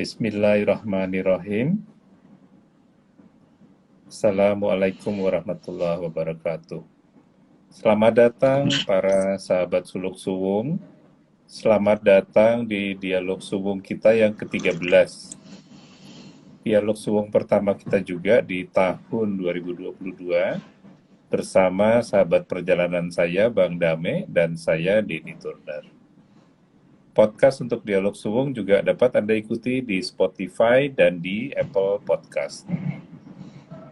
Bismillahirrahmanirrahim. Assalamualaikum warahmatullahi wabarakatuh. Selamat datang para sahabat Suluk Suwung. Selamat datang di dialog suwung kita yang ke-13. Dialog suwung pertama kita juga di tahun 2022 bersama sahabat perjalanan saya Bang Dame dan saya Denny Turner. Podcast untuk dialog suwung juga dapat Anda ikuti di Spotify dan di Apple Podcast.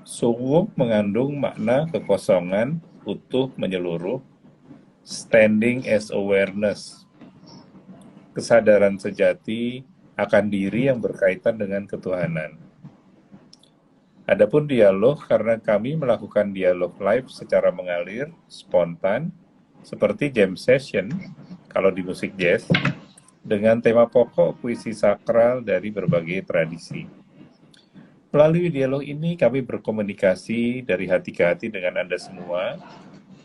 Suwung mengandung makna kekosongan, utuh, menyeluruh, standing as awareness, kesadaran sejati akan diri yang berkaitan dengan ketuhanan. Adapun dialog, karena kami melakukan dialog live secara mengalir, spontan, seperti jam session, kalau di musik jazz, dengan tema pokok puisi sakral dari berbagai tradisi. Melalui dialog ini kami berkomunikasi dari hati ke hati dengan Anda semua.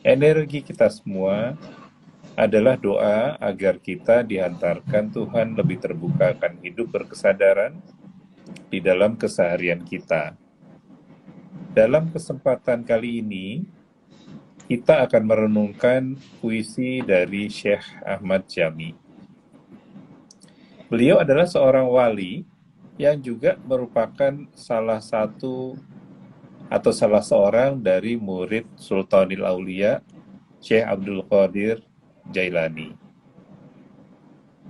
Energi kita semua adalah doa agar kita dihantarkan Tuhan lebih terbuka akan hidup berkesadaran di dalam keseharian kita. Dalam kesempatan kali ini, kita akan merenungkan puisi dari Syekh Ahmad Jami. Beliau adalah seorang wali yang juga merupakan salah seorang dari murid Sultanil Aulia, Syekh Abdul Qadir Jailani.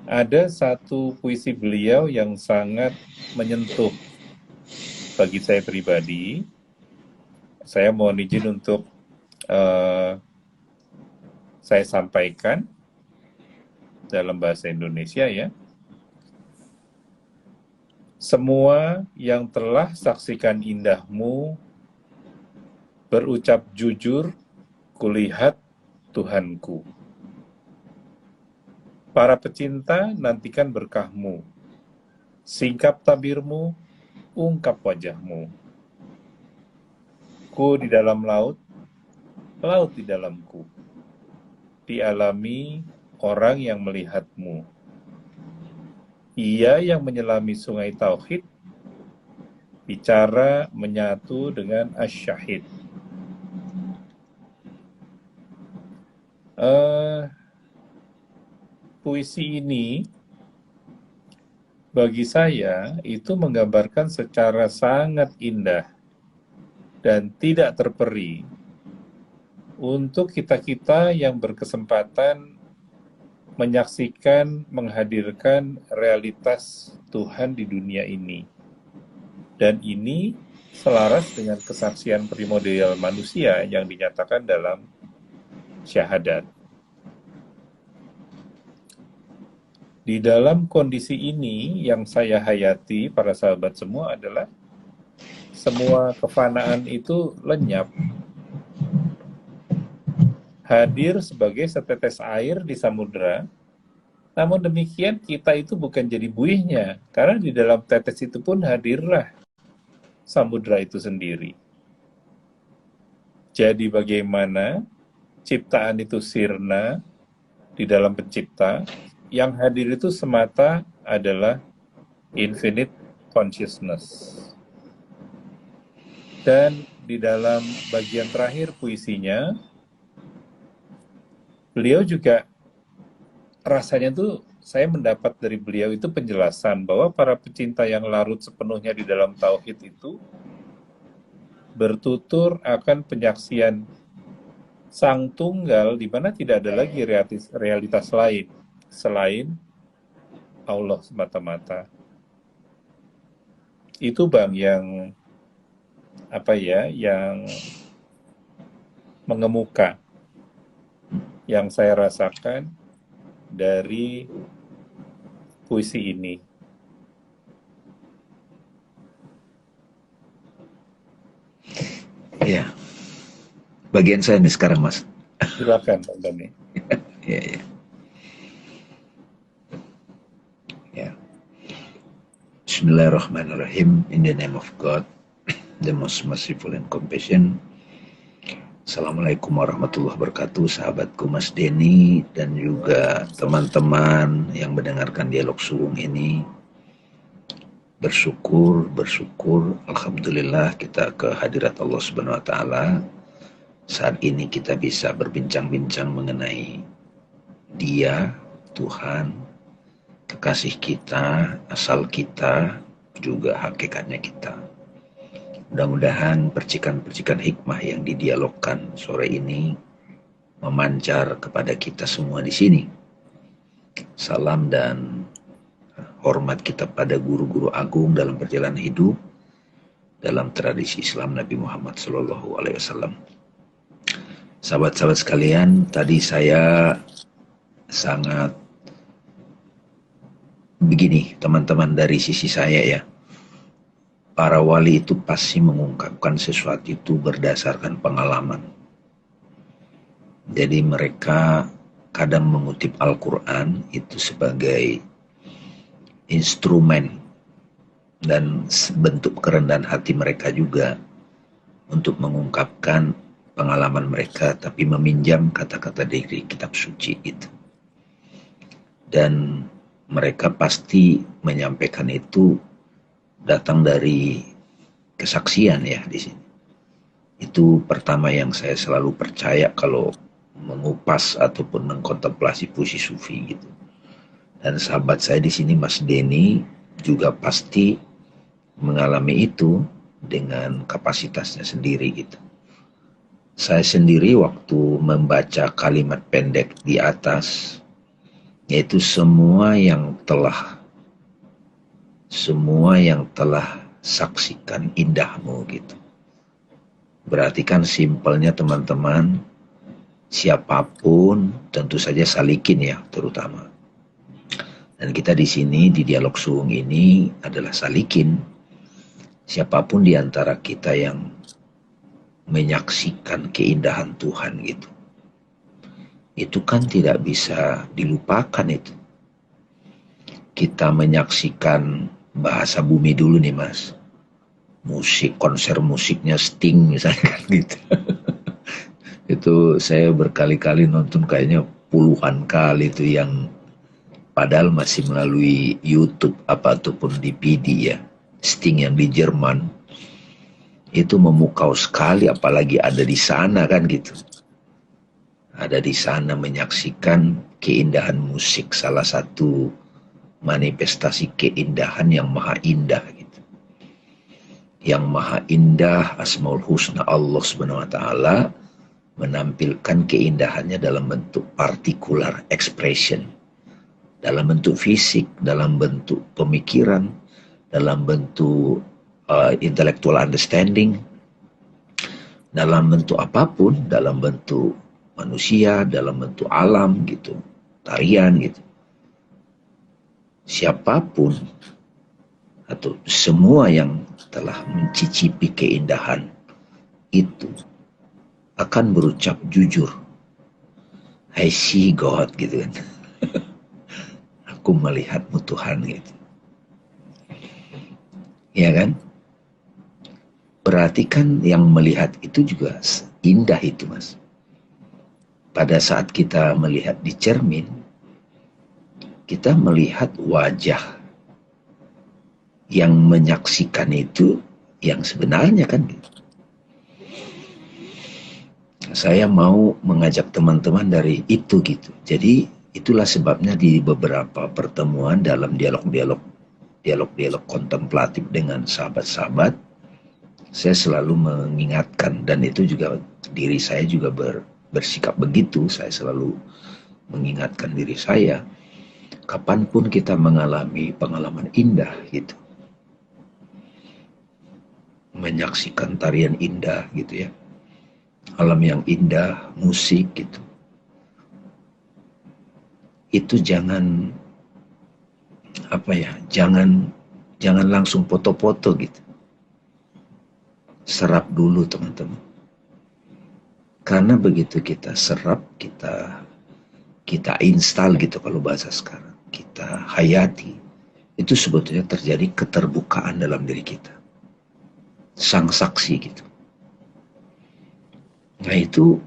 Ada satu puisi beliau yang sangat menyentuh bagi saya pribadi. Saya mohon izin untuk saya sampaikan dalam bahasa Indonesia ya. Semua yang telah saksikan indahmu, berucap jujur, kulihat Tuhanku. Para pecinta nantikan berkahmu, singkap tabirmu, ungkap wajahmu. Ku di dalam laut, laut di dalamku. Dialami orang yang melihatmu. Ia yang menyelami sungai Tauhid, bicara menyatu dengan Asy-Syahid. Puisi ini bagi saya itu menggambarkan secara sangat indah dan tidak terperi untuk kita-kita yang berkesempatan menyaksikan, menghadirkan realitas Tuhan di dunia ini. Dan ini selaras dengan kesaksian primordial manusia yang dinyatakan dalam syahadat. Di dalam kondisi ini yang saya hayati, para sahabat semua, adalah semua kefanaan itu lenyap. Hadir sebagai setetes air di samudera, namun demikian kita itu bukan jadi buihnya, karena di dalam tetes itu pun hadirlah samudera itu sendiri. Jadi bagaimana ciptaan itu sirna di dalam pencipta, yang hadir itu semata adalah infinite consciousness. Dan di dalam bagian terakhir puisinya, beliau juga rasanya tuh saya mendapat dari beliau itu penjelasan bahwa para pecinta yang larut sepenuhnya di dalam tauhid itu bertutur akan penyaksian Sang Tunggal di mana tidak ada lagi realitas lain selain Allah semata-mata. Itu Bang yang yang mengemuka yang saya rasakan dari puisi ini. Ya, bagian saya nih sekarang, Mas. Silakan, Bang Dani. Ya. Bismillahirrahmanirrahim. In the name of God, the most merciful and compassion. Assalamualaikum warahmatullahi wabarakatuh, sahabatku Mas Denny dan juga teman-teman yang mendengarkan dialog suwung ini. bersyukur, alhamdulillah kita ke hadirat Allah Subhanahu wa taala. Saat ini kita bisa berbincang-bincang mengenai Dia, Tuhan, kekasih kita, asal kita, juga hakikatnya kita. Mudah-mudahan percikan-percikan hikmah yang didialogkan sore ini memancar kepada kita semua di sini. Salam dan hormat kita pada guru-guru agung dalam perjalanan hidup dalam tradisi Islam Nabi Muhammad SAW. Sahabat-sahabat sekalian, tadi saya sangat begini, teman-teman, dari sisi saya ya, para wali itu pasti mengungkapkan sesuatu itu berdasarkan pengalaman. Jadi mereka kadang mengutip Al-Quran itu sebagai instrumen dan bentuk kerendahan hati mereka juga untuk mengungkapkan pengalaman mereka, tapi meminjam kata-kata dari kitab suci itu. Dan mereka pasti menyampaikan itu datang dari kesaksian ya di sini. Itu pertama yang saya selalu percaya kalau mengupas ataupun mengkontemplasi puisi sufi gitu. Dan sahabat saya di sini Mas Denny juga pasti mengalami itu dengan kapasitasnya sendiri gitu. Saya sendiri waktu membaca kalimat pendek di atas, yaitu semua yang telah saksikan indahmu gitu. Berarti kan simpelnya teman-teman, siapapun tentu saja salikin ya terutama. Dan kita di sini di dialog suung ini adalah salikin. Siapapun di antara kita yang menyaksikan keindahan Tuhan gitu, itu kan tidak bisa dilupakan itu. Kita menyaksikan bahasa bumi dulu nih Mas, musik, konser musiknya Sting misalkan gitu. Itu saya berkali-kali nonton, kayaknya puluhan kali itu, yang padahal masih melalui YouTube ataupun DVD ya. Sting yang di Jerman itu memukau sekali, apalagi ada di sana kan gitu. Ada di sana menyaksikan keindahan musik, salah satu manifestasi keindahan yang maha indah gitu. Yang maha indah, Asmaul Husna Allah Subhanahu wa taala menampilkan keindahannya dalam bentuk particular expression, dalam bentuk fisik, dalam bentuk pemikiran, dalam bentuk intellectual understanding, dalam bentuk apapun, dalam bentuk manusia, dalam bentuk alam gitu, tarian gitu. Siapapun atau semua yang telah mencicipi keindahan itu akan berucap jujur, I see God gitu kan. Aku melihatmu Tuhan gitu. Ya kan? Berarti kan yang melihat itu juga indah itu Mas. Pada saat kita melihat di cermin, kita melihat wajah yang menyaksikan itu yang sebenarnya kan gitu. Saya mau mengajak teman-teman dari itu gitu. Jadi itulah sebabnya di beberapa pertemuan dalam dialog-dialog kontemplatif dengan sahabat-sahabat, saya selalu mengingatkan, dan itu juga diri saya juga bersikap begitu. Saya selalu mengingatkan diri saya, kapanpun kita mengalami pengalaman indah gitu, menyaksikan tarian indah gitu ya, alam yang indah, musik gitu, itu jangan jangan langsung foto-foto gitu. Serap dulu teman-teman. Karena begitu kita serap, kita install gitu kalau bahasa sekarang, kita hayati, itu sebetulnya terjadi keterbukaan dalam diri kita. Sang saksi gitu. Nah itu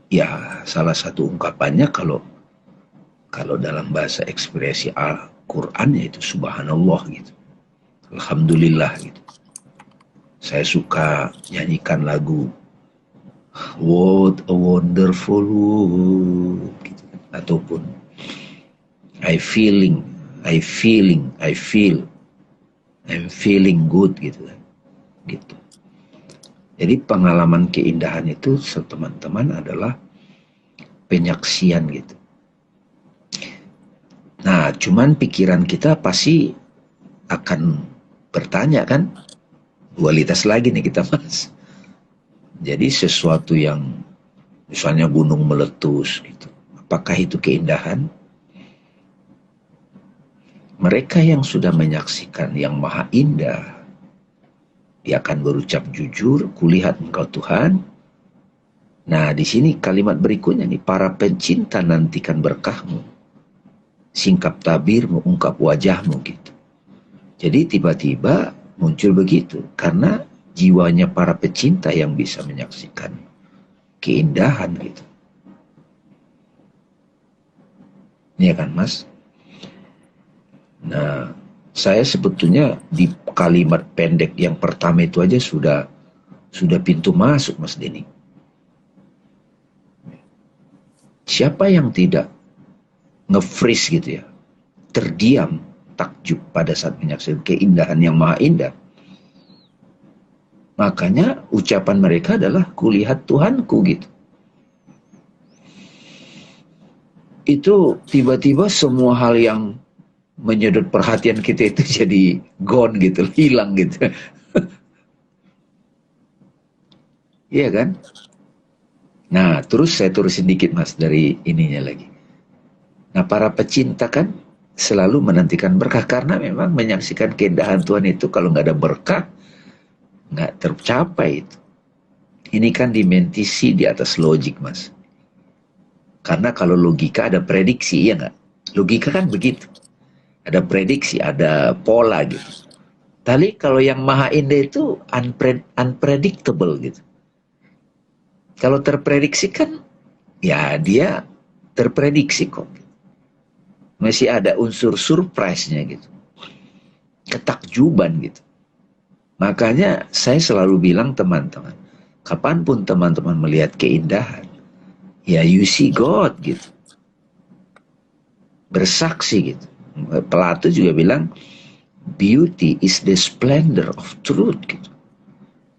ya salah satu ungkapannya kalau dalam bahasa ekspresi Al-Quran, yaitu subhanallah gitu. Alhamdulillah gitu. Saya suka nyanyikan lagu What a Wonderful World gitu. Ataupun I feeling, I feeling, I feel, I'm feeling good gitu kan. Gitu. Jadi pengalaman keindahan itu teman-teman adalah penyaksian gitu. Nah, cuman pikiran kita pasti akan bertanya kan, dualitas lagi nih kita mas. Jadi sesuatu yang misalnya gunung meletus gitu, apakah itu keindahan? Mereka yang sudah menyaksikan yang maha indah, dia akan berucap jujur, kulihat engkau Tuhan. Nah, di sini kalimat berikutnya nih, para pencinta nantikan berkahmu, singkap tabirmu, ungkap wajahmu gitu. Jadi tiba-tiba muncul begitu, karena jiwanya para pecinta yang bisa menyaksikan keindahan gitu. Iya kan mas? Nah, saya sebetulnya di kalimat pendek yang pertama itu aja sudah pintu masuk Mas Denny. Siapa yang tidak nge-freeze gitu ya, terdiam, takjub pada saat menyaksikan keindahan yang maha indah. Makanya ucapan mereka adalah kulihat Tuhanku gitu. Itu tiba-tiba semua hal yang menyedot perhatian kita itu jadi gone gitu, hilang gitu. Iya kan? Nah, terus saya turusin dikit mas dari ininya lagi. Nah, para pecinta kan selalu menantikan berkah karena memang menyaksikan keindahan Tuhan itu kalau nggak ada berkah nggak tercapai itu. Ini kan dimensi di atas logik mas. Karena kalau logika ada prediksi, ya nggak? Logika kan begitu. Ada prediksi, ada pola gitu. Tapi kalau yang maha indah itu unpredictable gitu. Kalau terprediksi kan, ya dia terprediksi kok. Masih ada unsur surprise-nya gitu. Ketakjuban gitu. Makanya saya selalu bilang teman-teman, kapanpun teman-teman melihat keindahan, ya you see God gitu. Bersaksi gitu. Plato juga bilang, beauty is the splendor of truth gitu.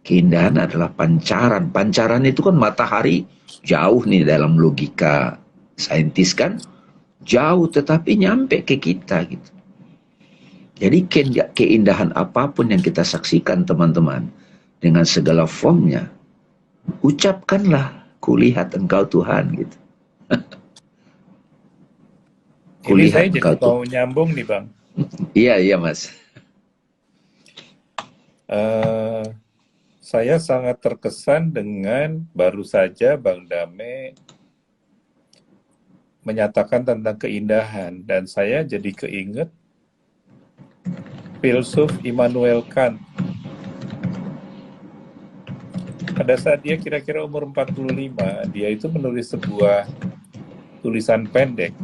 Keindahan adalah pancaran. Pancaran itu kan matahari jauh nih dalam logika saintis kan. Jauh tetapi nyampe ke kita gitu. Jadi keindahan apapun yang kita saksikan teman-teman. Dengan segala formnya. Ucapkanlah kulihat engkau Tuhan gitu. Ini saya Kulihat jadi engkau mau Tuhan. nyambung nih Bang. Iya mas. Saya sangat terkesan dengan baru saja Bang Dame menyatakan tentang keindahan dan saya jadi keinget filsuf Immanuel Kant. Pada saat dia kira-kira umur 45, dia itu menulis sebuah tulisan pendek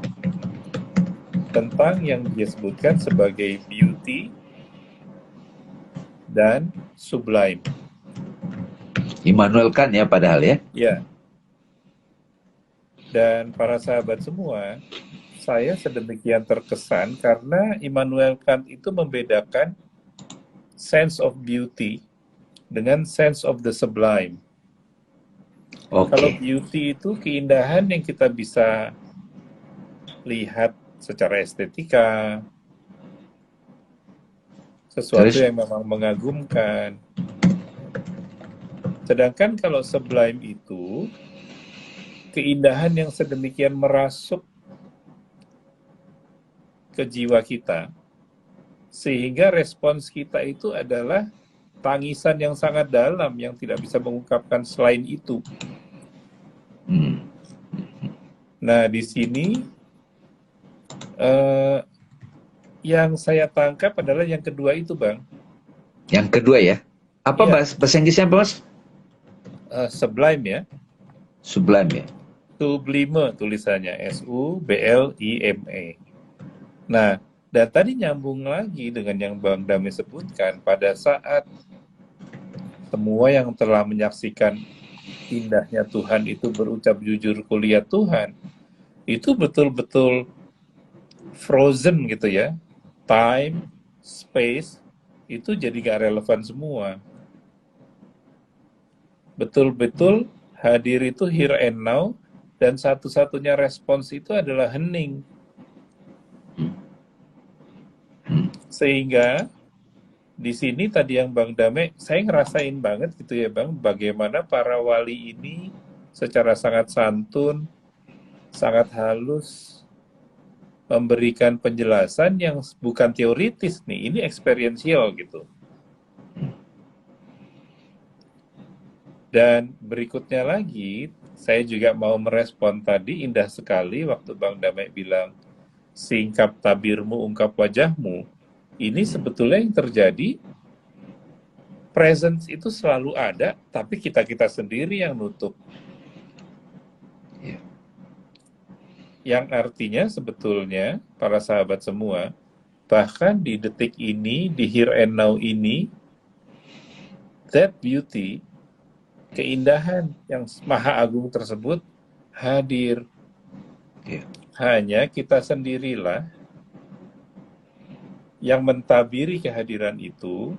tentang yang dia sebutkan sebagai beauty dan sublime. Immanuel Kant ya padahal ya. Ya. Dan para sahabat semua, saya sedemikian terkesan karena Immanuel Kant itu membedakan sense of beauty dengan sense of the sublime. Kalau beauty itu keindahan yang kita bisa lihat secara estetika, sesuatu yang memang mengagumkan. Sedangkan kalau sublime itu keindahan yang sedemikian merasuk ke jiwa kita, sehingga respons kita itu adalah tangisan yang sangat dalam yang tidak bisa mengungkapkan selain itu. Nah, di sini yang saya tangkap adalah yang kedua itu, Bang. Yang kedua ya? Apa ya. bahasa Inggrisnya apa, Mas? Sublime ya. Sublime ya? Sublime tulisannya, S-U-B-L-I-M-E. Nah, Dan tadi nyambung lagi dengan yang Bang Dami sebutkan, pada saat semua yang telah menyaksikan indahnya Tuhan itu berucap jujur kuliah Tuhan, itu betul-betul frozen gitu ya. Time, space, itu jadi gak relevan semua. Betul-betul hadir itu here and now, dan satu-satunya respons itu adalah hening. Sehingga di sini tadi yang Bang Dame, saya ngerasain banget gitu ya Bang, bagaimana para wali ini secara sangat santun, sangat halus, memberikan penjelasan yang bukan teoritis nih, ini experiential gitu. Dan berikutnya lagi, saya juga mau merespon tadi, indah sekali waktu Bang Dame bilang, singkap tabirmu, ungkap wajahmu. Ini sebetulnya yang terjadi, presence itu selalu ada, tapi kita-kita sendiri yang nutup. Yang artinya sebetulnya, para sahabat semua, bahkan di detik ini, di here and now ini, that beauty, keindahan yang maha agung tersebut hadir. Hanya kita sendirilah yang mentabiri kehadiran itu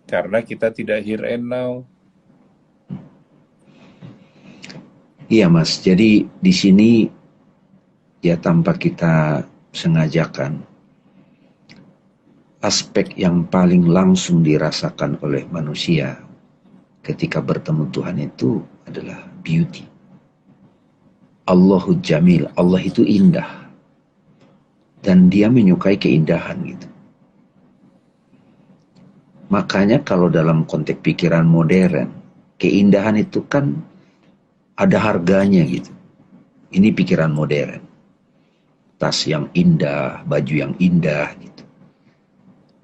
karena kita tidak here and now. Iya Mas, jadi di sini ya tanpa kita sengajakan, aspek yang paling langsung dirasakan oleh manusia ketika bertemu Tuhan itu adalah beauty. Allahu Jamil, Allah itu indah. Dan dia menyukai keindahan gitu. Makanya kalau dalam konteks pikiran modern, keindahan itu kan ada harganya gitu. Ini pikiran modern. Tas yang indah, baju yang indah gitu.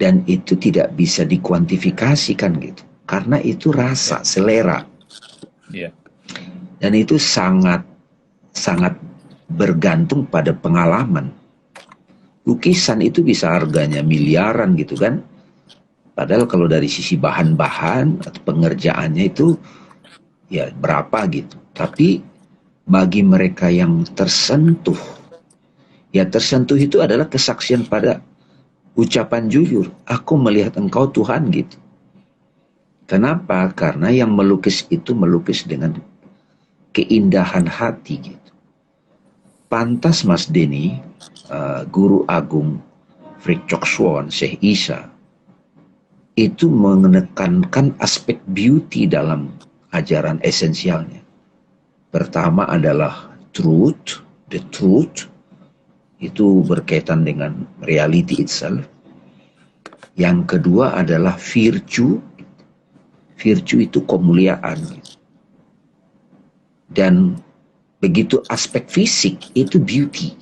Dan itu tidak bisa dikuantifikasikan gitu. Karena itu rasa, selera. Dan itu sangat bergantung pada pengalaman. Lukisan itu bisa harganya miliaran gitu kan. Padahal kalau dari sisi bahan-bahan atau pengerjaannya itu ya berapa gitu. Tapi bagi mereka yang tersentuh, ya tersentuh itu adalah kesaksian pada ucapan jujur. Aku melihat Engkau Tuhan gitu. Kenapa? Karena yang melukis itu melukis dengan keindahan hati gitu. Pantas Mas Denny, Guru Agung Frik Chok Suwon, Syekh Isa, itu menekankan aspek beauty dalam ajaran esensialnya. Pertama adalah truth, the truth, itu berkaitan dengan reality itself. Yang kedua adalah virtue, virtue itu kemuliaan. Dan begitu aspek fisik itu beauty.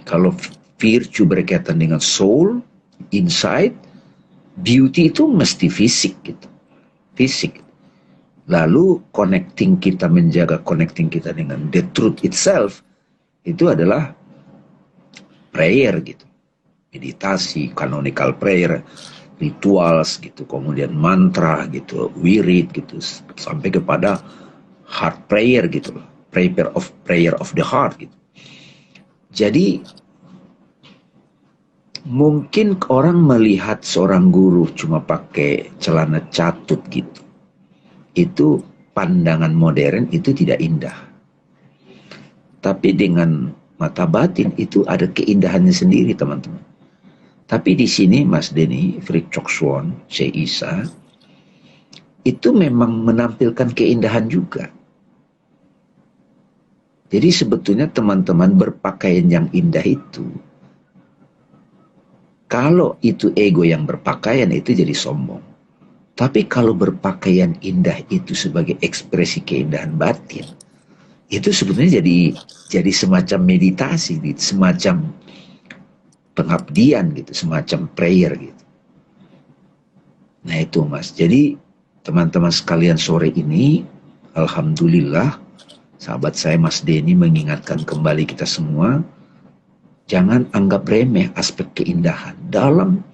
Kalau virtue berkaitan dengan soul, inside, beauty itu mesti fisik gitu. Fisik. Lalu menjaga connecting kita dengan the truth itself, itu adalah prayer gitu. Meditasi, canonical prayer, rituals gitu, kemudian mantra gitu, wirid gitu, sampai kepada heart prayer gitu loh, prayer of the heart gitu. Jadi mungkin orang melihat seorang guru cuma pakai celana catut gitu, itu pandangan modern itu tidak indah. Tapi dengan mata batin itu ada keindahannya sendiri teman-teman. Tapi di sini Mas Denny Frik Chok Suwon, Syekh Isa, itu memang menampilkan keindahan juga. Jadi sebetulnya teman-teman berpakaian yang indah itu, kalau itu ego yang berpakaian itu jadi sombong. Tapi kalau berpakaian indah itu sebagai ekspresi keindahan batin, itu sebenarnya jadi semacam meditasi, gitu, semacam pengabdian gitu, semacam prayer gitu. Nah itu Mas. Jadi teman-teman sekalian sore ini, alhamdulillah, sahabat saya Mas Denny mengingatkan kembali kita semua, Jangan anggap remeh aspek keindahan dalam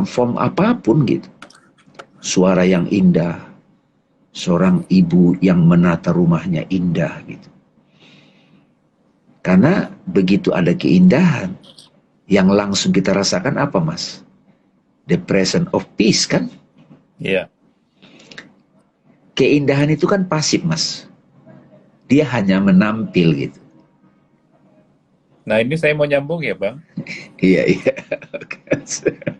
form apapun gitu. Suara yang indah, seorang ibu yang menata rumahnya indah gitu. Karena begitu ada keindahan, yang langsung kita rasakan apa, Mas? The presence of peace, kan? Iya. Keindahan itu kan pasif, Mas. Dia hanya menampil gitu. Nah, ini saya mau nyambung ya, Bang. Iya, iya.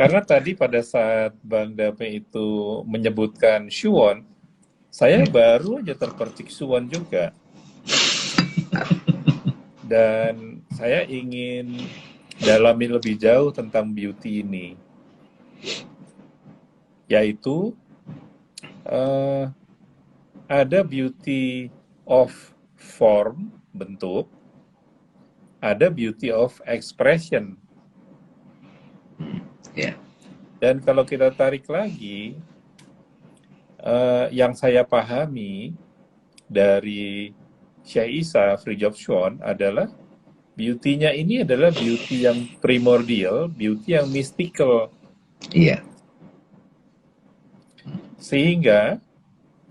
Karena tadi pada saat Bang Dame itu menyebutkan Suwon, saya baru aja terpercik Suwon juga. Dan saya ingin dalami lebih jauh tentang beauty ini. Yaitu ada beauty of form, bentuk, ada beauty of expression. Ya. Dan kalau kita tarik lagi, yang saya pahami dari Syekh Isa Fridtjof adalah beauty-nya ini adalah beauty yang primordial, beauty yang mystical. Iya. Sehingga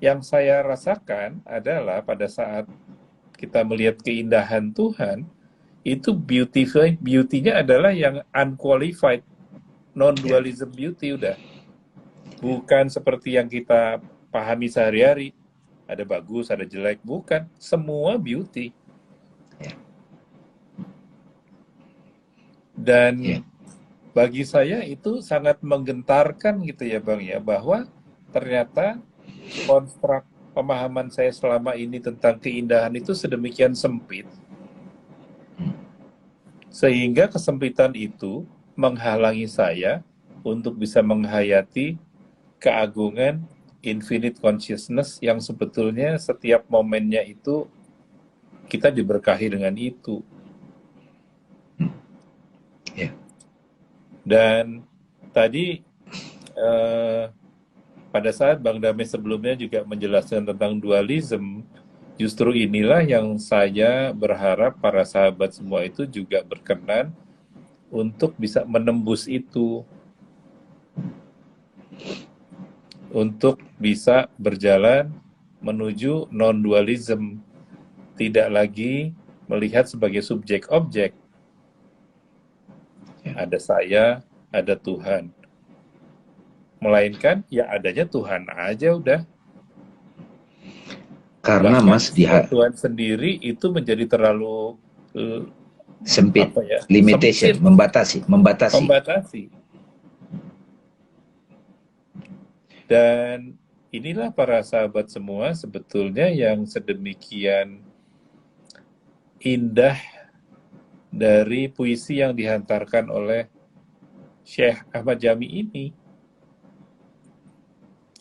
yang saya rasakan adalah pada saat kita melihat keindahan Tuhan, itu beauty-nya adalah yang unqualified, non-dualism beauty udah. Bukan seperti yang kita pahami sehari-hari, ada bagus, ada jelek, bukan. Semua beauty. Dan bagi saya itu sangat menggentarkan gitu ya Bang ya, bahwa ternyata konstruk pemahaman saya selama ini tentang keindahan itu sedemikian sempit, sehingga kesempitan itu menghalangi saya untuk bisa menghayati keagungan infinite consciousness yang sebetulnya setiap momennya itu kita diberkahi dengan itu. Dan tadi pada saat Bang Dame sebelumnya juga menjelaskan tentang dualism, justru inilah yang saya berharap para sahabat semua itu juga berkenan untuk bisa menembus itu, untuk bisa berjalan menuju non-dualism, tidak lagi melihat sebagai subjek-objek. Ada saya, ada Tuhan. Melainkan ya adanya Tuhan aja udah. Karena bahkan Mas Tuhan sendiri itu menjadi terlalu sempit, apa ya, limitation, sempit, membatasi. Dan inilah para sahabat semua sebetulnya yang sedemikian indah dari puisi yang dihantarkan oleh Syekh Ahmad Jami ini.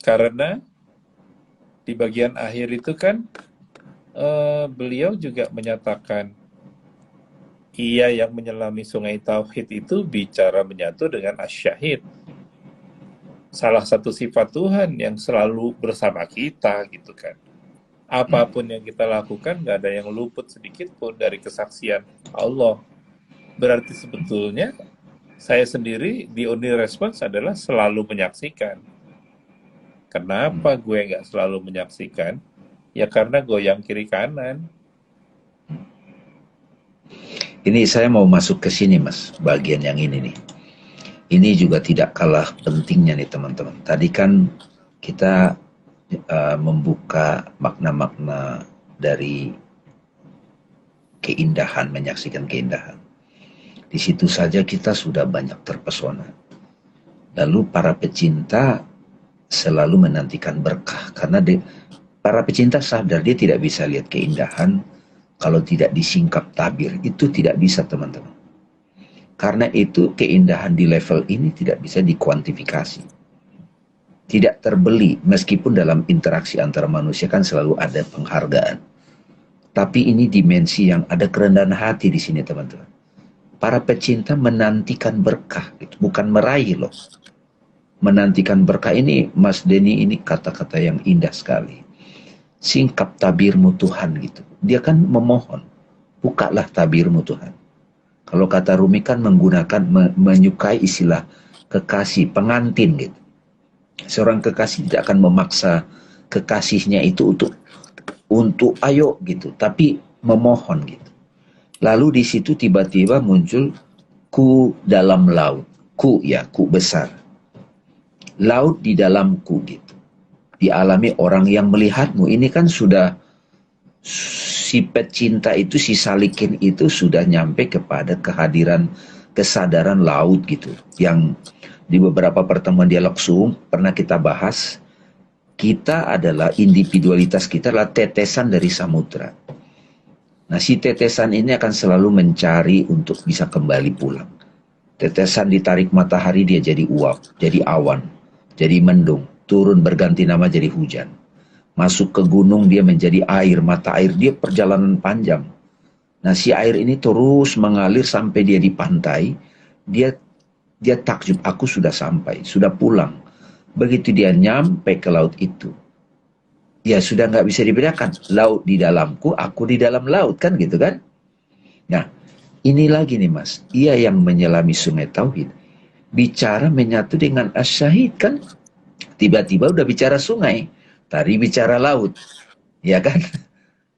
Karena di bagian akhir itu kan beliau juga menyatakan ia yang menyelami sungai Tauhid itu bicara menyatu dengan asyahid. Salah satu sifat Tuhan yang selalu bersama kita gitu kan. Apapun yang kita lakukan gak ada yang luput sedikit pun dari kesaksian Allah. Berarti sebetulnya saya sendiri di only response adalah selalu menyaksikan. Kenapa gue gak selalu menyaksikan? Ya karena goyang kiri kanan. Ini saya mau masuk ke sini Mas, bagian yang ini nih. Ini juga tidak kalah pentingnya nih teman-teman. Tadi kan kita membuka makna-makna dari keindahan, menyaksikan keindahan. Di situ saja kita sudah banyak terpesona. Lalu para pecinta selalu menantikan berkah. Karena para pecinta sadar dia tidak bisa lihat keindahan kalau tidak disingkap tabir. Itu tidak bisa teman-teman. Karena itu keindahan di level ini tidak bisa dikuantifikasi. Tidak terbeli, meskipun dalam interaksi antara manusia kan selalu ada penghargaan. Tapi ini dimensi yang ada kerendahan hati di sini teman-teman. Para pecinta menantikan berkah, gitu. Bukan meraih loh. Menantikan berkah ini, Mas Denny, ini kata-kata yang indah sekali. Singkap tabirmu Tuhan gitu. Dia kan memohon, bukalah tabirmu Tuhan. Kalau kata Rumi kan menggunakan, menyukai istilah kekasih, pengantin gitu. Seorang kekasih tidak akan memaksa kekasihnya itu untuk ayo gitu, tapi memohon gitu. Lalu di situ tiba-tiba muncul ku dalam laut. Ku ya, ku besar. Laut di dalam ku gitu. Dialami orang yang melihatmu. Ini kan sudah, si pecinta itu, si salikin itu sudah nyampe kepada kehadiran kesadaran laut gitu. Yang di beberapa pertemuan dialog Zoom pernah kita bahas, kita adalah, individualitas kita adalah tetesan dari samudra. Nah, si tetesan ini akan selalu mencari untuk bisa kembali pulang. Tetesan ditarik matahari, dia jadi uap, jadi awan, jadi mendung, turun berganti nama jadi hujan. Masuk ke gunung, dia menjadi air, mata air, dia perjalanan panjang. Nah, si air ini terus mengalir sampai dia di pantai, dia dia takjub, aku sudah sampai, sudah pulang. Begitu dia nyampe ke laut itu, ya sudah nggak bisa dibedakan. Laut di dalamku, aku di dalam laut, kan gitu kan? Nah, ini lagi nih Mas, ia yang menyelami sungai Tauhid, bicara menyatu dengan asyahid kan? Tiba-tiba udah bicara sungai, tadi bicara laut, ya kan?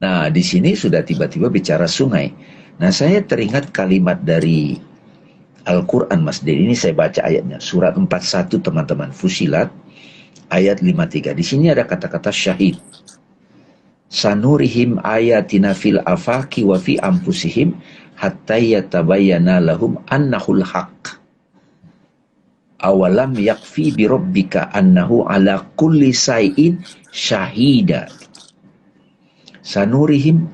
Nah, di sini sudah tiba-tiba bicara sungai. Nah, saya teringat kalimat dari Al-Quran, Mas Dedi. Ini saya baca ayatnya. Surat 41, teman-teman. Fusilat, ayat 53. Di sini ada kata-kata syahid. Sanurihim ayatina fil afaki wa fi ampusihim hatta yatabayyana lahum annahul haq. Awalam yakfi birobbika annahu ala kulli sayin syahida. Sanurihim,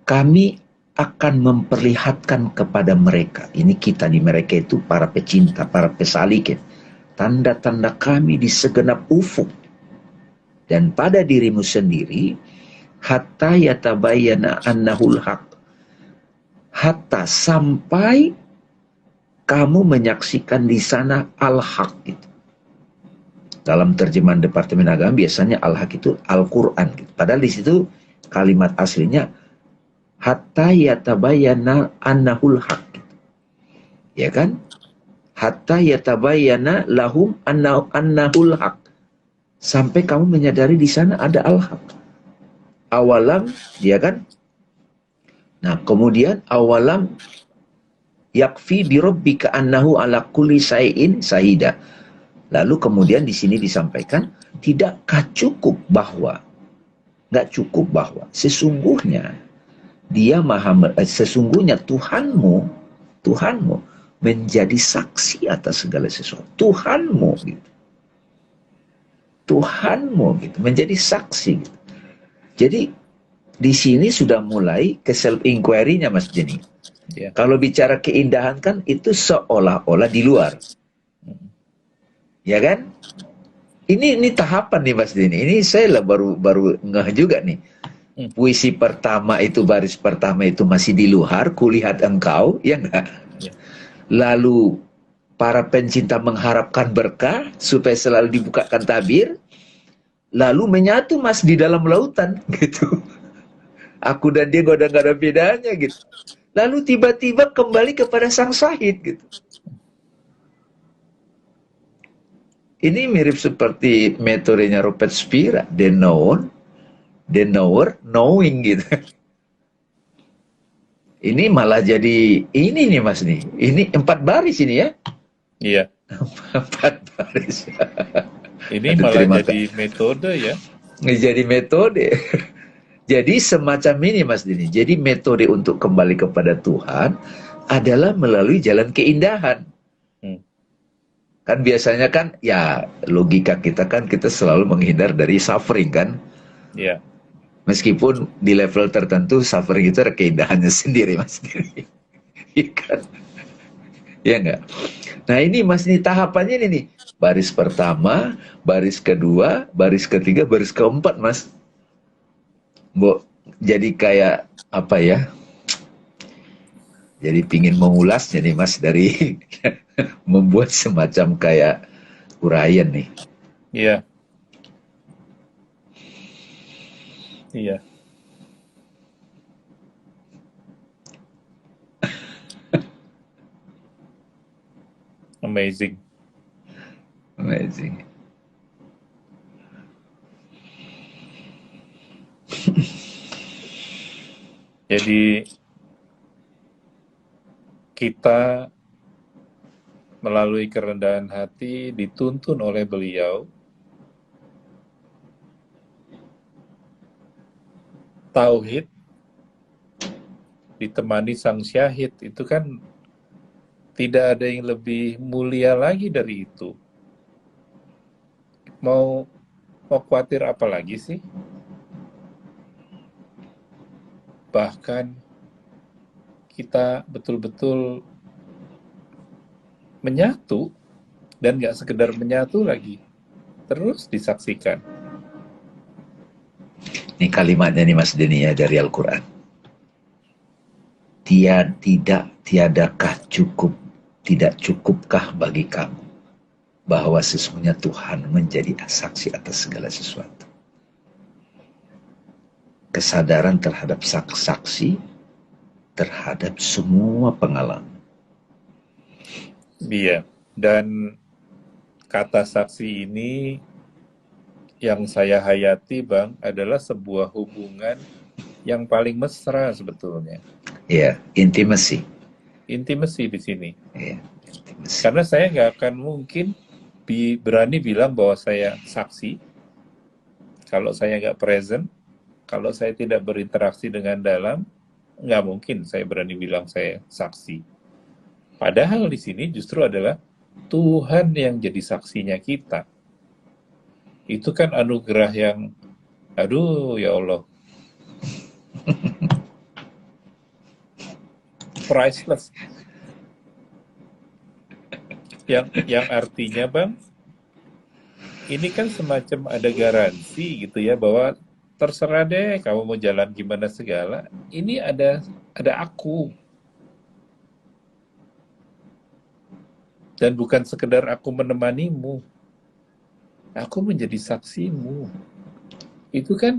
kami akan memperlihatkan kepada mereka, ini kita nih, mereka itu para pecinta, para pesalikin, tanda-tanda kami di segenap ufuk dan pada dirimu sendiri, hatta yatabayyana annahul haq, hatta sampai kamu menyaksikan di sana al-haq itu. Dalam terjemahan Departemen Agama biasanya al-haq itu Al-Quran gitu. Padahal di situ kalimat aslinya hatta yatabayyana annahul haq, ya kan? Hatta yatabayyana lahum annahul haq, sampai kamu menyadari di sana ada al-haq. Awalam, ya kan? Nah, kemudian awalam yakfi birabbika annahu ala kulli syai'in sahida. Lalu kemudian di sini disampaikan, tidakkah cukup bahwa, nggak cukup bahwa sesungguhnya dia sesungguhnya Tuhanmu menjadi saksi atas segala sesuatu. Tuhanmu gitu. Tuhanmu gitu, menjadi saksi gitu. Jadi di sini sudah mulai ke self inquiry-nya Mas Jenny. Yeah. Kalau bicara keindahan kan itu seolah-olah di luar. Ya kan? Ini tahapan nih Mas Jenny. Ini saya lah baru ngeh juga nih. Puisi pertama itu, baris pertama itu masih di luar, kulihat engkau, ya enggak? Ya. Lalu para pencinta mengharapkan berkah supaya selalu dibukakan tabir, lalu menyatu Mas di dalam lautan gitu. Aku dan dia gak ada bedanya gitu. Lalu tiba-tiba kembali kepada sang syahid gitu. Ini mirip seperti metodenya Robert Spira, the knower, knowing gitu. Ini malah jadi ini nih Mas nih. Ini 4 baris ini ya. Iya. 4 baris. Ini malah jadi metode ya. Jadi metode. Jadi semacam ini Mas Dini. Jadi metode untuk kembali kepada Tuhan adalah melalui jalan keindahan. Kan biasanya kan ya logika kita kan, kita selalu menghindar dari suffering kan. Iya. Meskipun di level tertentu suffering itu ada keindahannya sendiri Mas Dini. Iya kan? Ya enggak? Nah ini Mas, ini tahapannya ini nih. Baris pertama, baris kedua, baris ketiga, baris keempat Mas. Jadi kayak apa ya? Jadi pingin mengulasnya nih Mas, dari membuat semacam kayak uraian nih. Iya. Iya. Amazing. Amazing. Jadi kita melalui kerendahan hati dituntun oleh beliau tauhid ditemani sang syahid, itu kan tidak ada yang lebih mulia lagi dari itu. Mau khawatir apa lagi sih? Bahkan kita betul-betul menyatu, dan gak sekedar menyatu lagi, terus disaksikan. Ini kalimatnya nih Mas Denny ya dari Al-Quran. Tiadakah tidak cukupkah bagi kamu bahwa sesungguhnya Tuhan menjadi saksi atas segala sesuatu. Kesadaran terhadap saksi terhadap semua pengalaman. Iya, dan kata saksi ini yang saya hayati, Bang, adalah sebuah hubungan yang paling mesra sebetulnya. Iya, intimacy. Intimacy di sini. Iya, intimacy. Karena saya nggak akan mungkin berani bilang bahwa saya saksi kalau saya nggak present, kalau saya tidak berinteraksi dengan dalam, nggak mungkin saya berani bilang saya saksi. Padahal di sini justru adalah Tuhan yang jadi saksinya kita. Itu kan anugerah yang, aduh ya Allah, priceless. Yang artinya, Bang, ini kan semacam ada garansi gitu ya, bahwa terserah deh kamu mau jalan gimana segala, ini ada aku. Dan bukan sekedar aku menemanimu, aku menjadi saksimu. Itu kan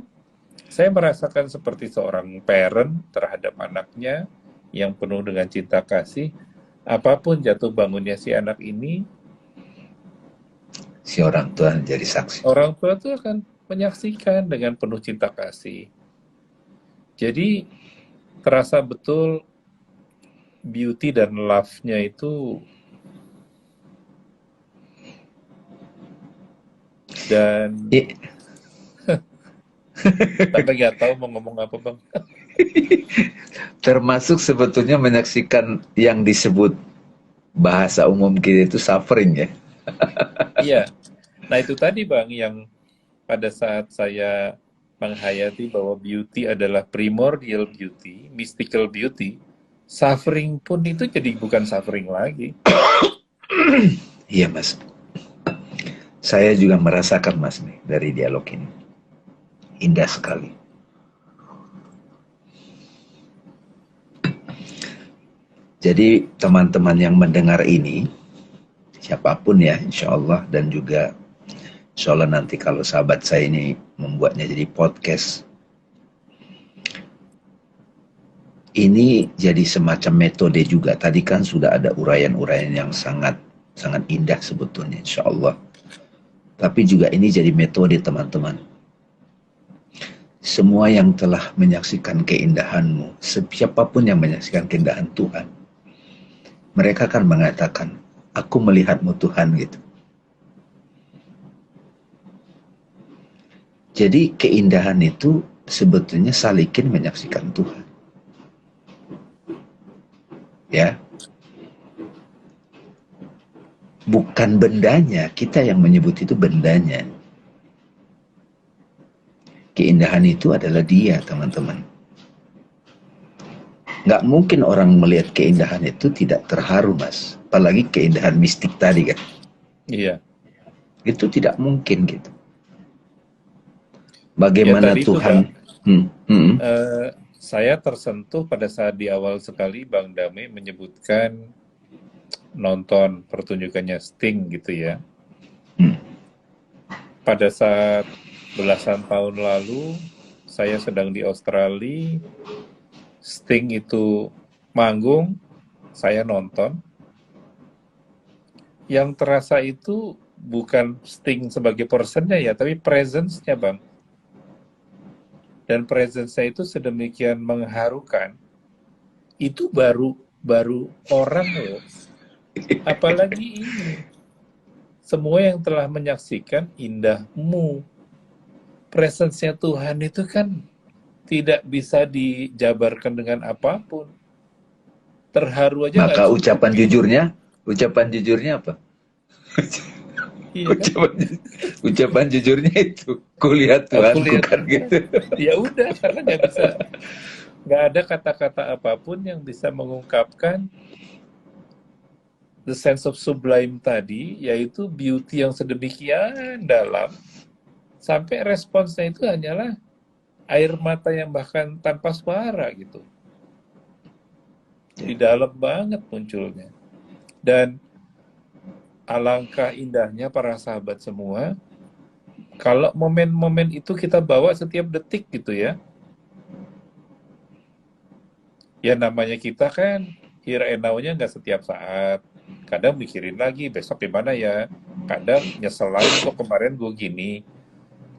saya merasakan seperti seorang parent terhadap anaknya yang penuh dengan cinta kasih. Apapun jatuh bangunnya si anak ini, Si orang tua jadi saksi. orang tua itu akan menyaksikan dengan penuh cinta kasih. Jadi terasa betul beauty dan love-nya itu. Dan sampai nggak tahu mau ngomong apa, Bang. Termasuk sebetulnya menyaksikan yang disebut bahasa umum kita itu suffering ya. Iya. Nah itu tadi, Bang, yang pada saat saya menghayati bahwa beauty adalah primordial beauty, mystical beauty, suffering pun itu jadi bukan suffering lagi. Iya Mas. Saya juga merasakan Mas nih dari dialog ini. Indah sekali. Jadi teman-teman yang mendengar ini, siapapun ya insya Allah, dan juga insya Allah nanti kalau sahabat saya ini membuatnya jadi podcast, ini jadi semacam metode juga. Tadi kan sudah ada uraian-uraian yang sangat indah sebetulnya insya Allah. Tapi juga ini jadi metode teman-teman. Semua yang telah menyaksikan keindahanmu, siapapun yang menyaksikan keindahan Tuhan, mereka akan mengatakan, aku melihatmu Tuhan gitu. Jadi keindahan itu sebetulnya salikin menyaksikan Tuhan. Ya. Bukan bendanya, kita yang menyebut itu bendanya. Keindahan itu adalah dia, teman-teman. Nggak mungkin orang melihat keindahan itu tidak terharu, Mas. Apalagi keindahan mistik tadi kan. Iya. Itu tidak mungkin gitu. Bagaimana ya, Tuhan... saya tersentuh pada saat di awal sekali Bang Dame menyebutkan nonton pertunjukannya Sting gitu ya. Pada saat belasan tahun lalu, saya sedang di Australia, Sting itu manggung, saya nonton. Yang terasa itu bukan Sting sebagai personnya ya, tapi presence-nya Bang. Dan presence-nya itu sedemikian mengharukan. Itu baru baru orang loh. Apalagi ini. Semua yang telah menyaksikan indahmu. Presence-nya Tuhan itu kan tidak bisa dijabarkan dengan apapun. Terharu aja nggak Maka cukup gitu. ucapan jujurnya apa? Iya kan? ucapan, ucapan jujurnya itu, kulihat Aku Tuhanku lihat kan Tuhan. gitu. Ya udah, karena nggak bisa, nggak ada kata-kata apapun yang bisa mengungkapkan the sense of sublime tadi, yaitu beauty yang sedemikian dalam, sampai responsnya itu hanyalah air mata yang bahkan tanpa suara gitu. Di dalam banget munculnya. Dan alangkah indahnya para sahabat semua, kalau momen-momen itu kita bawa setiap detik gitu ya. Ya namanya kita kan here and now-nya nggak setiap saat. Kadang mikirin lagi besok gimana ya. Kadang nyesel lagi kok kemarin gue gini.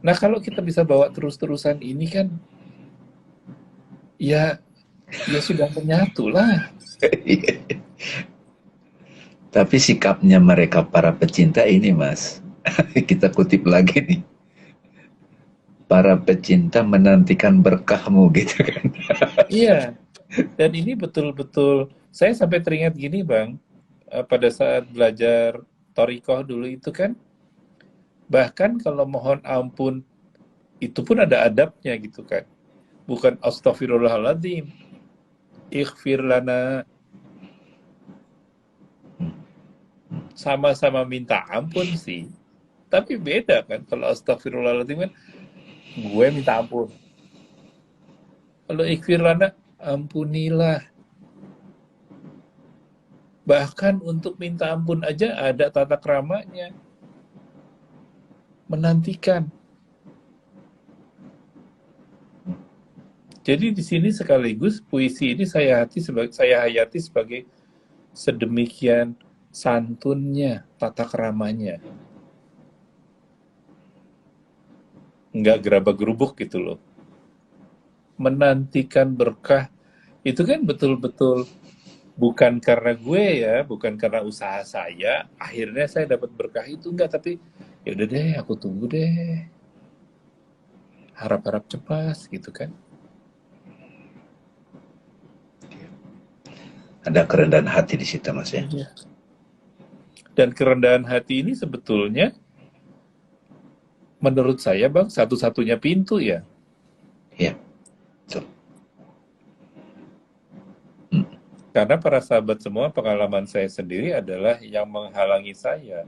Nah kalau kita bisa bawa terus-terusan ini kan ya ya sudah menyatu lah. Tapi sikapnya mereka para pecinta ini, Mas, kita kutip lagi nih, para pecinta menantikan berkahmu gitu kan. Iya. Dan ini betul-betul saya sampai teringat gini Bang, pada saat belajar Torikoh dulu itu kan, bahkan kalau mohon ampun itu pun ada adabnya gitu kan. Bukan astaghfirullahaladzim, ighfir lana, sama-sama minta ampun sih. Tapi beda kan, kalau astaghfirullahaladzim kan gue minta ampun. Kalau ighfir lana, ampunilah. Bahkan untuk minta ampun aja ada tata keramanya. Menantikan. Jadi di sini sekaligus puisi ini saya hayati sebagai sedemikian santunnya tata keramanya. Nggak gerabak-gerubuk gitu loh. Menantikan berkah itu kan betul-betul bukan karena gue ya, bukan karena usaha saya, akhirnya saya dapat berkah itu, enggak, tapi ya udah deh, aku tunggu deh. Harap-harap cepat gitu kan. Ada kerendahan hati di situ, Mas ya. Iya. Dan kerendahan hati ini sebetulnya menurut saya Bang, satu-satunya pintu ya. Iya, betul. Karena para sahabat semua, pengalaman saya sendiri adalah yang menghalangi saya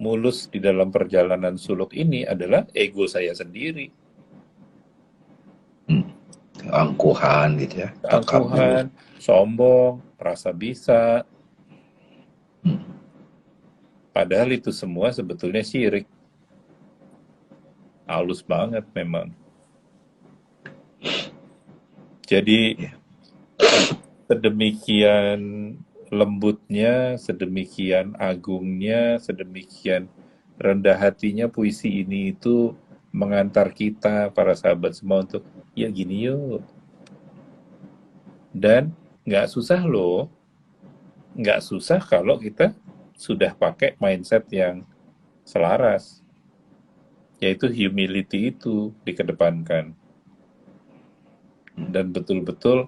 mulus di dalam perjalanan suluk ini adalah ego saya sendiri. Keangkuhan gitu ya, takabur. Keangkuhan, sombong, merasa bisa. Padahal itu semua sebetulnya syirik. Halus banget memang. Jadi Iya. sedemikian lembutnya, sedemikian agungnya, sedemikian rendah hatinya puisi ini itu mengantar kita para sahabat semua untuk ya gini yuk. Dan nggak susah loh, nggak susah kalau kita sudah pakai mindset yang selaras, yaitu humility itu dikedepankan. Dan betul-betul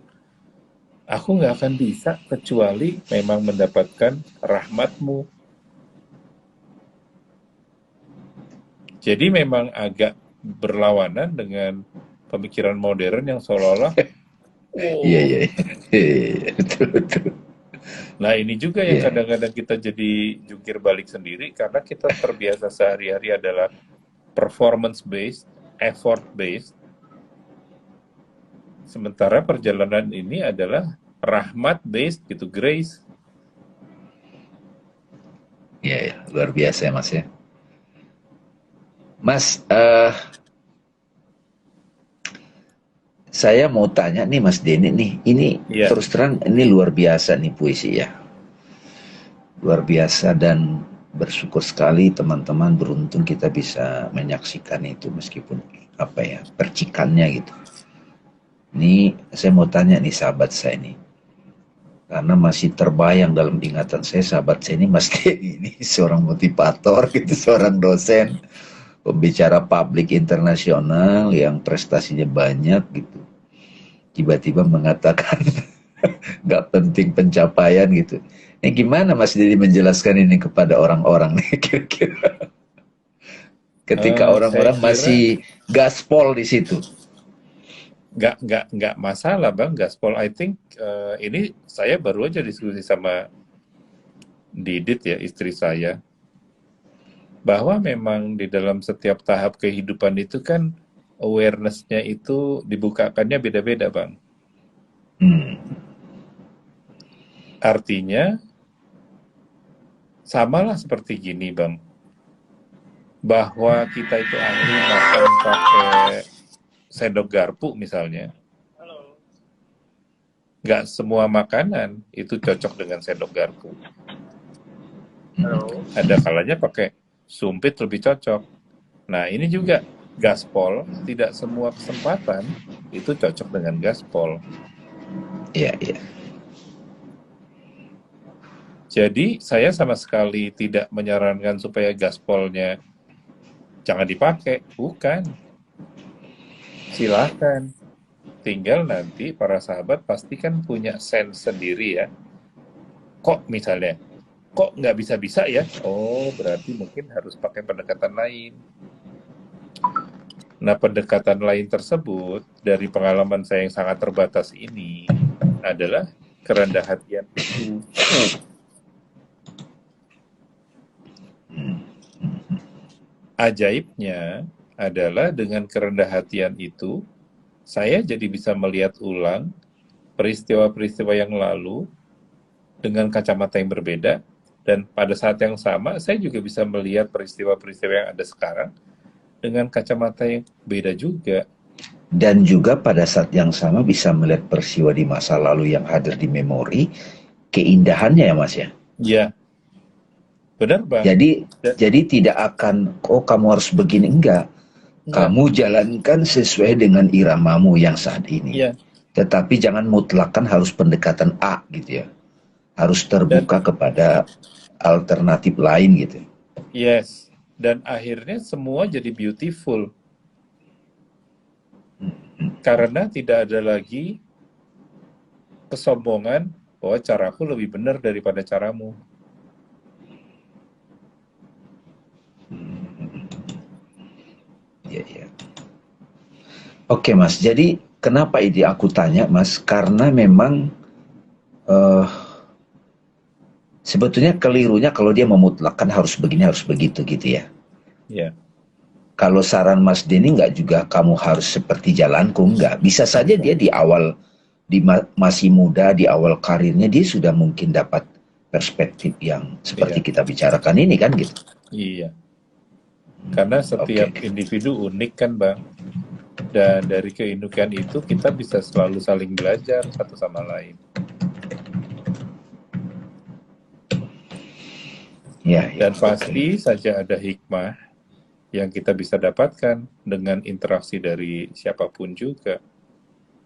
aku nggak akan bisa kecuali memang mendapatkan rahmatmu. Jadi memang agak berlawanan dengan pemikiran modern yang seolah-olah, Iya, oh, iya, iya, betul, betul. nah ini juga yang Iya, kadang-kadang kita jadi jungkir balik sendiri karena kita terbiasa sehari-hari adalah performance based, effort based, sementara perjalanan ini adalah rahmat based gitu, grace. iya, iya, luar biasa ya, Mas ya. Mas, saya mau tanya nih Mas Denny nih, ini Ya, terus terang ini luar biasa nih puisi ya. luar biasa, dan bersyukur sekali teman-teman, beruntung kita bisa menyaksikan itu meskipun apa ya, percikannya gitu. Ini saya mau tanya nih sahabat saya nih, karena masih terbayang dalam ingatan saya, sahabat saya ini Mas Denny ini seorang motivator gitu, seorang dosen, pembicara publik internasional yang prestasinya banyak gitu. Tiba-tiba mengatakan nggak penting pencapaian gitu. Ini gimana Mas Denny menjelaskan ini kepada orang-orang nih kira-kira? Ketika Saya orang-orang kira masih gaspol di situ. nggak masalah bang, gaspol. I think ini saya baru aja diskusi sama Didit ya, istri saya, bahwa memang di dalam setiap tahap kehidupan itu kan awareness-nya itu dibukakannya beda-beda bang. Hmm. Artinya samalah seperti gini bang, bahwa kita itu ahli makan pakai sendok garpu misalnya. Nggak semua makanan itu cocok dengan sendok garpu. Ada kalanya pakai sumpit lebih cocok. Nah ini juga gaspol, tidak semua kesempatan itu cocok dengan gaspol. Iya, iya. Jadi saya sama sekali tidak menyarankan supaya gaspolnya jangan dipakai, bukan. Silakan. Tinggal nanti para sahabat pasti kan punya sense sendiri ya. Kok misalnya, kok nggak bisa-bisa ya? Oh, berarti mungkin harus pakai pendekatan lain. Nah, pendekatan lain tersebut dari pengalaman saya yang sangat terbatas ini adalah kerendah hatian itu. Ajaibnya adalah dengan kerendah hatian itu, saya jadi bisa melihat ulang peristiwa-peristiwa yang lalu dengan kacamata yang berbeda, dan pada saat yang sama saya juga bisa melihat peristiwa-peristiwa yang ada sekarang dengan kacamata yang beda juga. Dan juga pada saat yang sama bisa melihat peristiwa di masa lalu yang hadir di memori, keindahannya ya Mas ya. Ya, benar Bang. Jadi tidak akan, oh kamu harus begini, enggak. Kamu jalankan sesuai dengan iramamu yang saat ini. Iya. Tetapi jangan mutlakkan harus pendekatan A gitu ya. Harus terbuka kepada alternatif lain gitu. Yes. Dan akhirnya semua jadi beautiful. Karena tidak ada lagi kesombongan bahwa caraku lebih benar daripada caramu. Ya. Oke Mas, jadi kenapa ini aku tanya Mas? Karena memang sebetulnya kelirunya kalau dia memutlakkan harus begini, harus begitu gitu ya. Iya. Kalau saran Mas Denny nggak juga kamu harus seperti jalanku, nggak. Bisa saja dia di awal, masih muda, di awal karirnya dia sudah mungkin dapat perspektif yang seperti kita bicarakan ini kan gitu. Iya. Karena setiap individu unik kan Bang. Dan dari keunikan itu kita bisa selalu saling belajar satu sama lain. Ya, dan pasti saja ada hikmah yang kita bisa dapatkan dengan interaksi dari siapapun juga.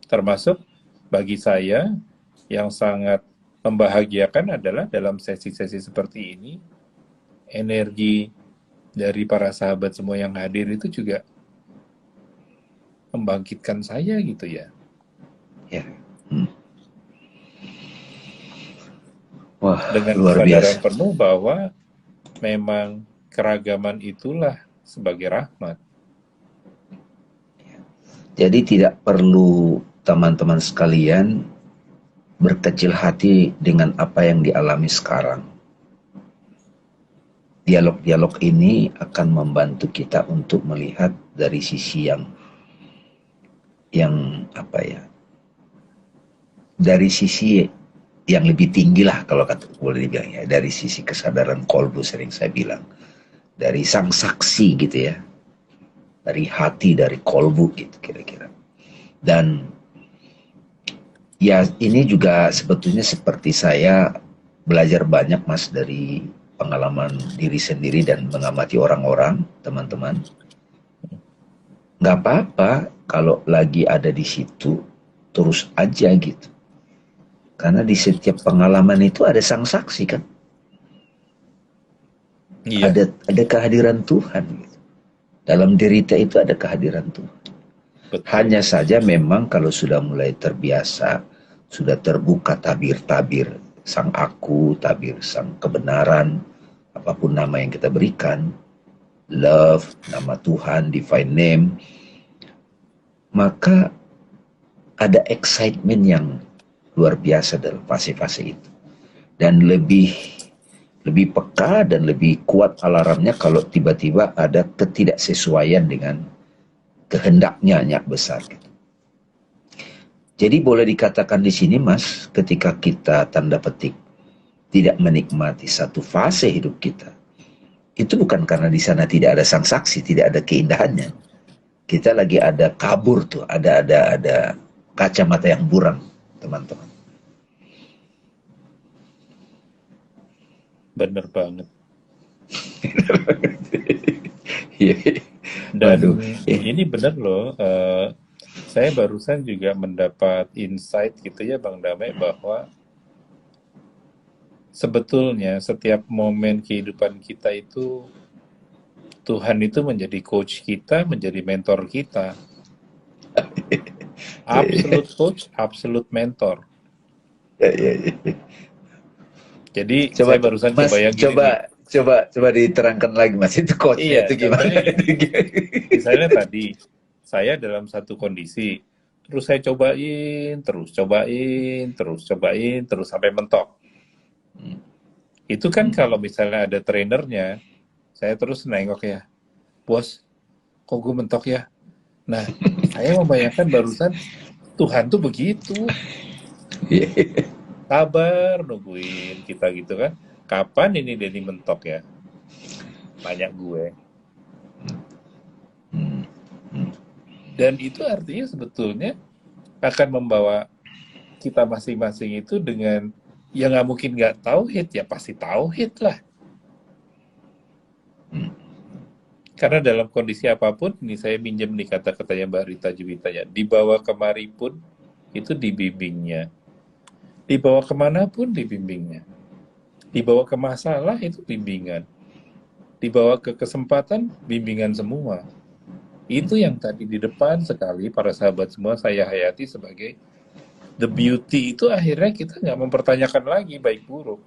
Termasuk bagi saya yang sangat membahagiakan adalah dalam sesi-sesi seperti ini, energi dari para sahabat semua yang hadir itu juga membangkitkan saya gitu ya. Ya. Wah, dengan luar kesadaran biasa. penuh bahwa memang keragaman itulah sebagai rahmat. Jadi tidak perlu teman-teman sekalian berkecil hati dengan apa yang dialami sekarang. Dialog-dialog ini akan membantu kita untuk melihat dari sisi yang apa ya, dari sisi yang lebih tinggi lah kalau boleh dibilang ya, dari sisi kesadaran kolbu sering saya bilang, dari sang saksi gitu ya, dari hati, dari kolbu gitu kira-kira. Dan ya ini juga sebetulnya seperti saya belajar banyak Mas dari pengalaman diri sendiri dan mengamati orang-orang, teman-teman. Nggak apa-apa kalau lagi ada di situ, terus aja gitu. Karena di setiap pengalaman itu ada sang saksi kan, Iya, ada kehadiran Tuhan. Gitu. Dalam derita itu ada kehadiran Tuhan. betul. Hanya saja memang kalau sudah mulai terbiasa, sudah terbuka tabir-tabir sang aku, tabir sang kebenaran, apapun nama yang kita berikan, love, nama Tuhan, divine name, maka ada excitement yang luar biasa dalam fase-fase itu. Dan lebih peka dan lebih kuat alarmnya kalau tiba-tiba ada ketidaksesuaian dengan kehendaknya yang besar. Gitu. Jadi boleh dikatakan di sini Mas, ketika kita tanda petik tidak menikmati satu fase hidup kita, itu bukan karena di sana tidak ada sang saksi, tidak ada keindahannya. Kita lagi ada kabur tuh, ada kacamata yang buram, teman-teman. Bener banget. Dan Waduh, ini bener loh, saya barusan juga mendapat insight gitu ya Bang Damai, bahwa sebetulnya setiap momen kehidupan kita itu Tuhan itu menjadi coach kita, menjadi mentor kita. Absolute coach, absolute mentor. ya, ya, ya. Jadi Coba saya barusan Mas, kebayang gini nih. coba diterangkan lagi Mas, itu coachnya Iya, itu gimana? contohnya gini. Misalnya tadi, saya dalam satu kondisi, terus saya cobain, terus sampai mentok. Itu kan kalau misalnya ada trainernya, saya terus nengok ya, bos, kok gue mentok ya? Nah, saya membayangkan barusan Tuhan tuh begitu, sabar nungguin kita gitu kan. Kapan ini Denny mentok ya? Nanya gue. Dan itu artinya sebetulnya akan membawa kita masing-masing itu dengan ya nggak mungkin nggak tauhid, ya pasti tauhid lah. Karena dalam kondisi apapun, ini saya minjem nih kata-katanya Mbak Rita Juwita, dibawa kemari pun itu dibimbingnya. Dibawa kemana pun dibimbingnya. Dibawa ke masalah itu bimbingan. Dibawa ke kesempatan, bimbingan semua. Itu yang tadi di depan sekali para sahabat semua saya hayati sebagai the beauty itu akhirnya kita nggak mempertanyakan lagi baik buruk.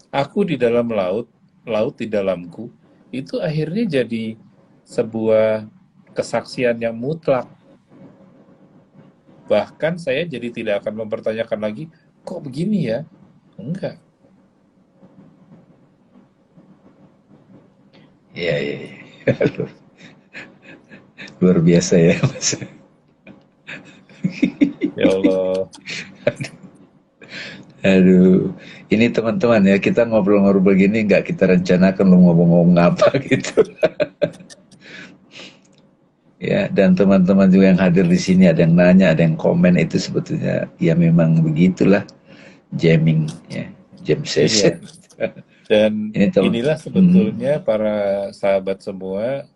Aku di dalam laut, laut di dalamku, itu akhirnya jadi sebuah kesaksian yang mutlak. Bahkan saya jadi tidak akan mempertanyakan lagi, kok begini ya? Enggak. Iya, iya, iya. Luar biasa ya Mas. Ya Allah. Aduh, ini teman-teman ya, kita ngobrol-ngobrol begini nggak kita rencanakan lo ngomong-ngomong apa gitu. Ya, dan teman-teman juga yang hadir di sini ada yang nanya, ada yang komen, itu sebetulnya ya memang begitulah jamming ya, jam Iya. session. Dan Ini teman, inilah sebetulnya para sahabat semua,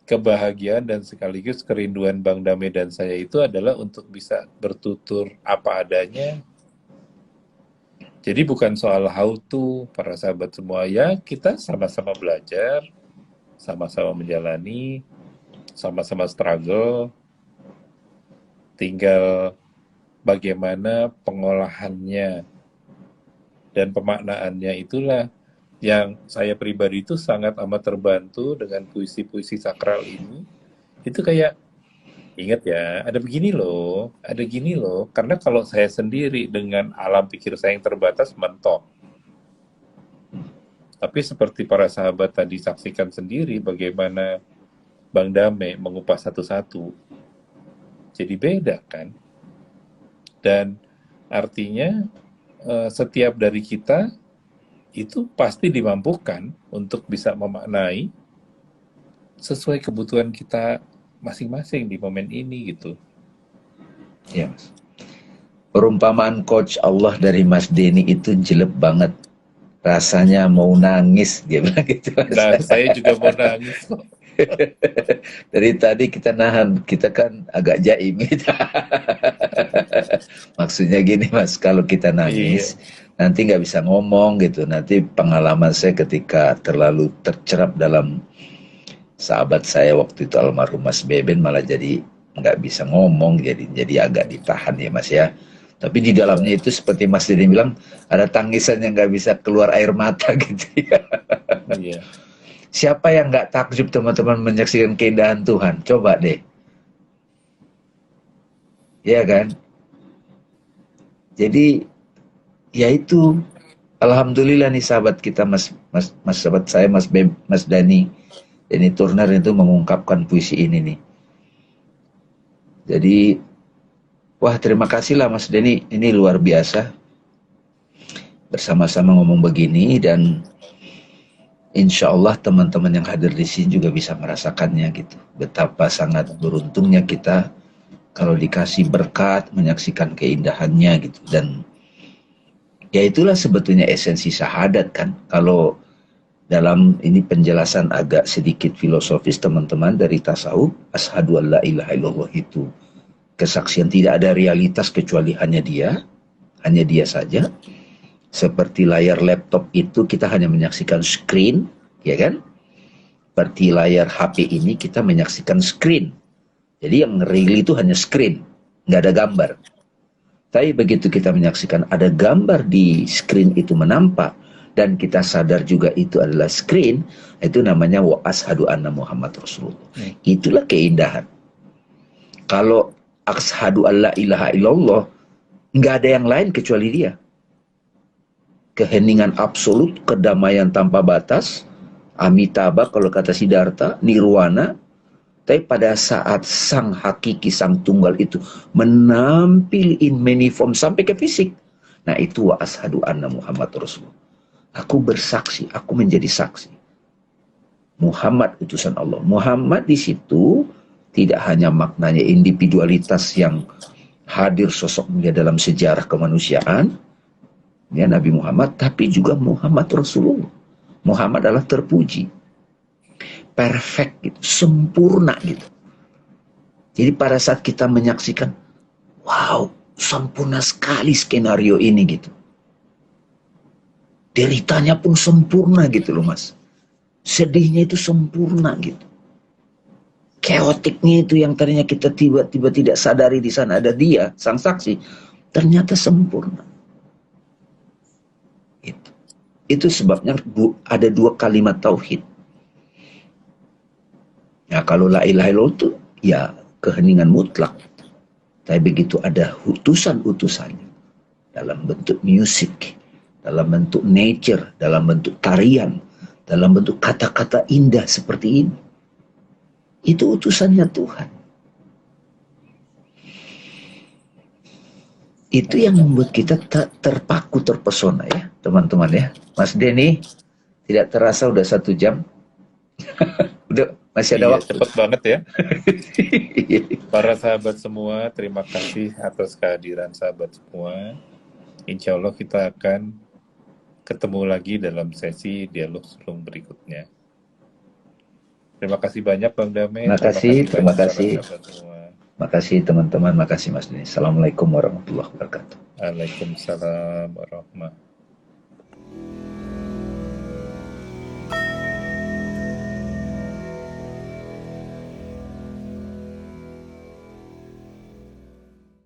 kebahagiaan dan sekaligus kerinduan Bang Dame dan saya itu adalah untuk bisa bertutur apa adanya. Jadi bukan soal how to, para sahabat semua, ya kita sama-sama belajar, sama-sama menjalani, sama-sama struggle, tinggal bagaimana pengolahannya dan pemaknaannya itulah yang saya pribadi itu sangat amat terbantu dengan puisi-puisi sakral ini. Itu kayak, ingat ya, ada begini loh, ada gini loh. Karena kalau saya sendiri dengan alam pikir saya yang terbatas, mentok. Tapi seperti para sahabat tadi saksikan sendiri bagaimana Bang Dame mengupas satu-satu. Jadi beda kan? Dan artinya setiap dari kita itu pasti dimampukan untuk bisa memaknai sesuai kebutuhan kita masing-masing di momen ini gitu. ya Mas. Perumpamaan coach Allah dari Mas Denny itu jelek banget. Rasanya mau nangis, dia bilang gitu. Nah, saya juga mau nangis kok. Dari tadi kita nahan, kita kan agak jaim gitu. Maksudnya gini Mas, kalau kita Iya, nangis, nanti nggak bisa ngomong gitu. Nanti pengalaman saya ketika terlalu tercerap dalam sahabat saya waktu itu almarhum Mas Beben malah jadi nggak bisa ngomong, jadi agak ditahan ya Mas ya. Tapi di dalamnya iya, itu seperti Mas Didi bilang ada tangisan yang nggak bisa keluar air mata gitu ya. iya. Siapa yang nggak takjub teman-teman menyaksikan keindahan Tuhan? Coba deh, ya kan? Jadi ya itu, alhamdulillah nih sahabat kita Mas sahabat saya Mas Dani Turner itu mengungkapkan puisi ini nih. Jadi wah terima kasih lah Mas Dani, ini luar biasa bersama-sama ngomong begini dan insya Allah teman-teman yang hadir di sini juga bisa merasakannya gitu. Betapa sangat beruntungnya kita kalau dikasih berkat, menyaksikan keindahannya gitu. Dan ya itulah sebetulnya esensi syahadat kan. Kalau dalam ini penjelasan agak sedikit filosofis teman-teman dari tasawuf, asyhadu an la ilaha illallah itu kesaksian tidak ada realitas kecuali hanya dia saja. Seperti layar laptop itu kita hanya menyaksikan screen, ya kan? Seperti layar HP ini kita menyaksikan screen. Jadi yang real itu hanya screen, nggak ada gambar. Tapi begitu kita menyaksikan ada gambar di screen itu menampak, dan kita sadar juga itu adalah screen, itu namanya wa ashadu anna Muhammad Rasulullah. Itulah keindahan. Kalau ashadu an la ilaha illallah, nggak ada yang lain kecuali dia. Keheningan absolut, kedamaian tanpa batas, Amitabha kalau kata Siddhartha, nirwana. Tapi pada saat sang hakiki, sang tunggal itu menampil in many form sampai ke fisik, nah itu wa ashadu anna Muhammad Rasulullah. Aku bersaksi, aku menjadi saksi. Muhammad utusan Allah. Muhammad di situ tidak hanya maknanya individualitas yang hadir sosok mulia dalam sejarah kemanusiaan, ya Nabi Muhammad, tapi juga Muhammad Rasulullah. Muhammad adalah terpuji, perfect gitu, sempurna gitu. Jadi pada saat kita menyaksikan, wow, sempurna sekali skenario ini gitu. Deritanya pun sempurna gitu loh Mas. Sedihnya itu sempurna gitu. Chaoticnya itu yang tadinya kita tiba-tiba tidak sadari di sana ada dia, sang saksi, ternyata sempurna. Itu sebabnya ada dua kalimat tauhid. Nah kalau la ilaha illallah itu ya keheningan mutlak. Tapi begitu ada utusan-utusannya dalam bentuk musik, dalam bentuk nature, dalam bentuk tarian, dalam bentuk kata-kata indah seperti ini. Itu utusannya Tuhan. Itu yang membuat kita terpaku, terpesona ya teman-teman ya. Mas Denny, tidak terasa udah 1 jam. Udah masih ada waktu. Cepet banget ya. Para sahabat semua, terima kasih atas kehadiran sahabat semua. Insya Allah kita akan ketemu lagi dalam sesi dialog sulung berikutnya. Terima kasih banyak Bang Dame. Terima kasih. Sahabat semua. Makasih teman-teman, makasih Mas Denny. Assalamualaikum warahmatullahi wabarakatuh. Waalaikumsalam warahmatullahi wabarakatuh.